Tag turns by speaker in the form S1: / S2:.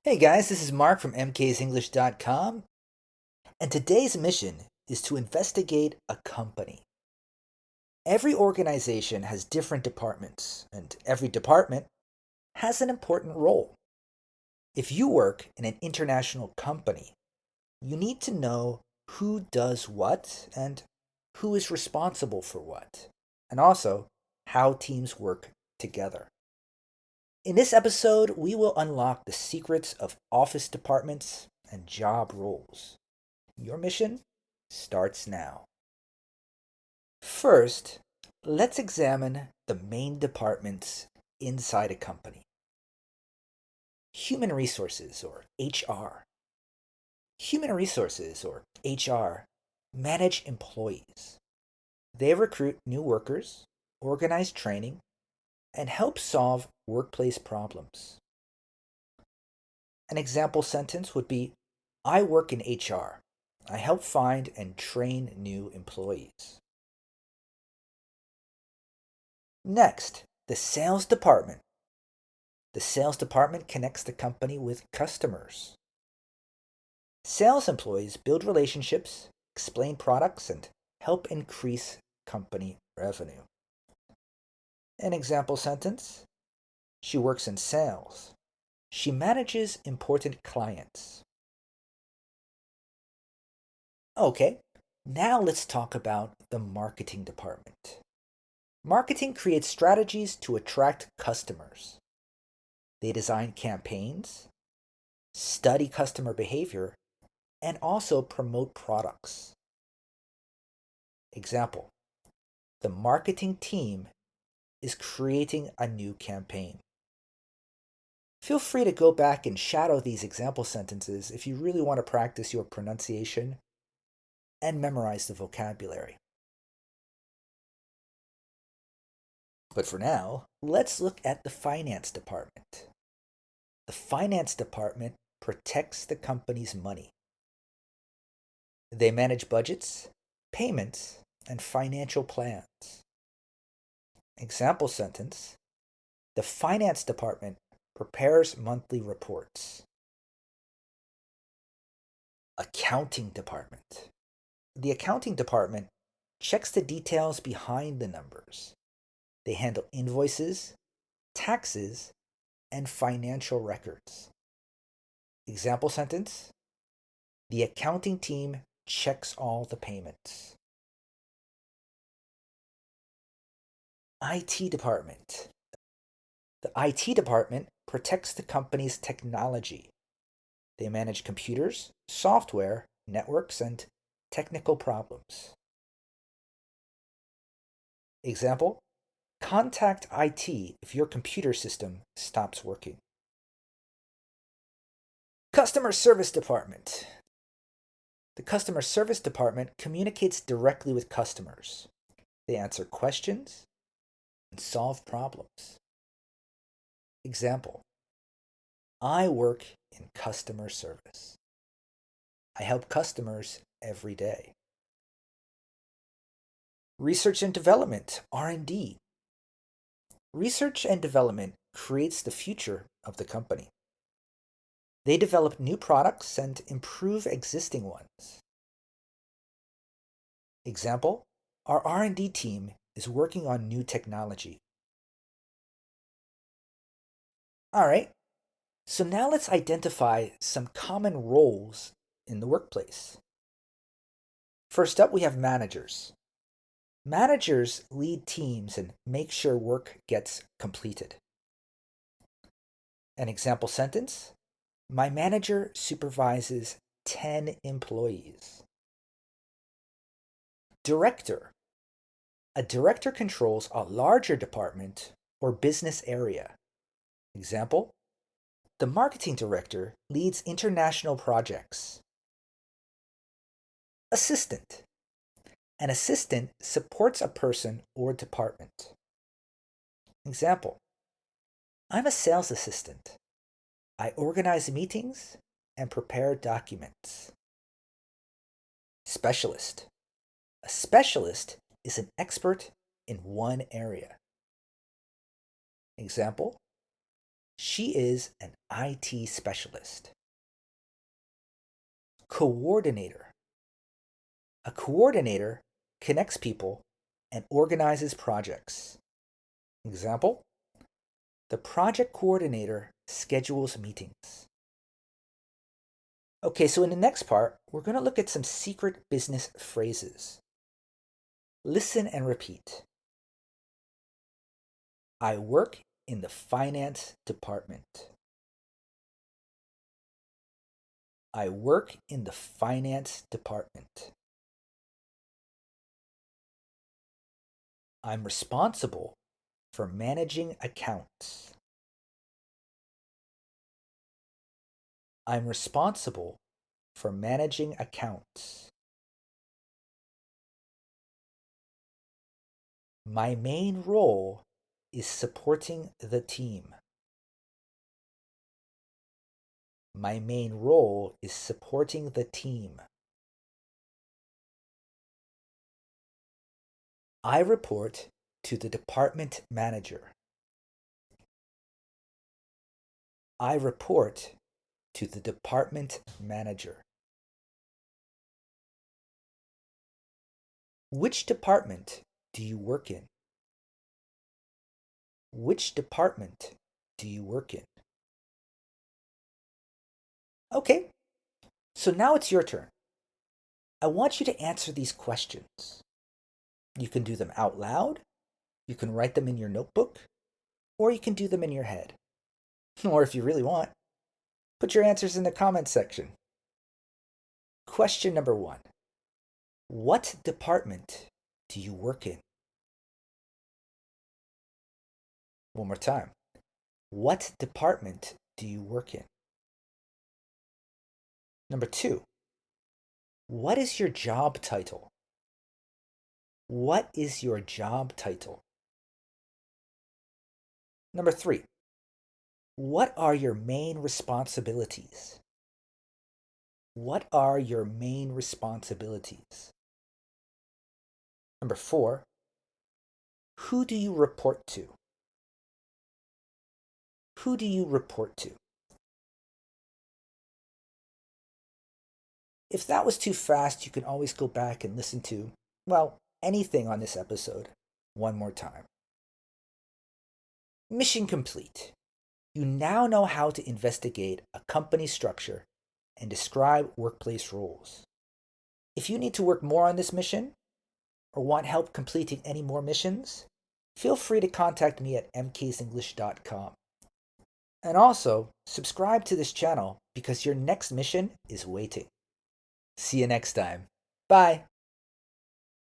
S1: Hey guys, this is Mark from mksenglish.com, and today's mission is to investigate a company. Every organization has different departments, and every department has an important role. If you work in an international company, you need to know who does what and who is responsible for what, and also how teams work together. In this episode, we will unlock the secrets of office departments and job roles. Your mission starts now. First, let's examine the main departments inside a company. Human Resources, or HR. Human Resources, or HR, manage employees. They recruit new workers, organize training, and help solve workplace problems. An example sentence would be, I work in HR. I help find and train new employees. Next, the sales department. The sales department connects the company with customers. Sales employees build relationships, explain products, and help increase company revenue. An example sentence, she works in sales. She manages important clients. Okay, now let's talk about the marketing department. Marketing creates strategies to attract customers. They design campaigns, study customer behavior, and also promote products. Example, the marketing team is creating a new campaign. Feel free to go back and shadow these example sentences if you really want to practice your pronunciation and memorize the vocabulary. But for now, let's look at the finance department. The finance department protects the company's money. They manage budgets, payments, and financial plans. Example sentence, the finance department prepares monthly reports. Accounting department. The accounting department checks the details behind the numbers. They handle invoices, taxes, and financial records. Example sentence, the accounting team checks all the payments. IT department. The IT department protects the company's technology. They manage computers, software, networks, and technical problems. Example, contact IT if your computer system stops working. Customer service department. The customer service department communicates directly with customers. They answer questions and solve problems. Example, I work in customer service. I help customers every day. Research and development, R&D. Research and development creates the future of the company. They develop new products and improve existing ones. Example, our R&D team is working on new technology. All right, so now let's identify some common roles in the workplace. First up, we have managers. Managers lead teams and make sure work gets completed. An example sentence, my manager supervises 10 employees. Director. A director controls a larger department or business area. Example, the marketing director leads international projects. Assistant. An assistant supports a person or department. Example, I'm a sales assistant. I organize meetings and prepare documents. Specialist. A specialist is an expert in one area. Example, She is an IT specialist. Coordinator. A coordinator connects people and organizes projects. Example, the project coordinator schedules meetings. Okay, so in the next part, we're going to look at some secret business phrases. Listen and repeat. I work in the finance department. I work in the finance department. I'm responsible for managing accounts. I'm responsible for managing accounts. My main role is supporting the team. My main role is supporting the team. I report to the department manager. I report to the department manager. Which department do you work in? Which department do you work in? Okay, so now it's your turn. I want you to answer these questions. You can do them out loud, you can write them in your notebook, or you can do them in your head. Or if you really want, put your answers in the comments section. Question number 1. What department do you work in? One more time. What department do you work in? Number 2. What is your job title? What is your job title? Number 3. What are your main responsibilities? What are your main responsibilities? Number 4. Who do you report to? Who do you report to? If that was too fast, you can always go back and listen to, well, anything on this episode one more time. Mission complete. You now know how to investigate a company structure and describe workplace roles. If you need to work more on this mission or want help completing any more missions, feel free to contact me at mksenglish.com. And also, subscribe to this channel because your next mission is waiting. See you next time. Bye.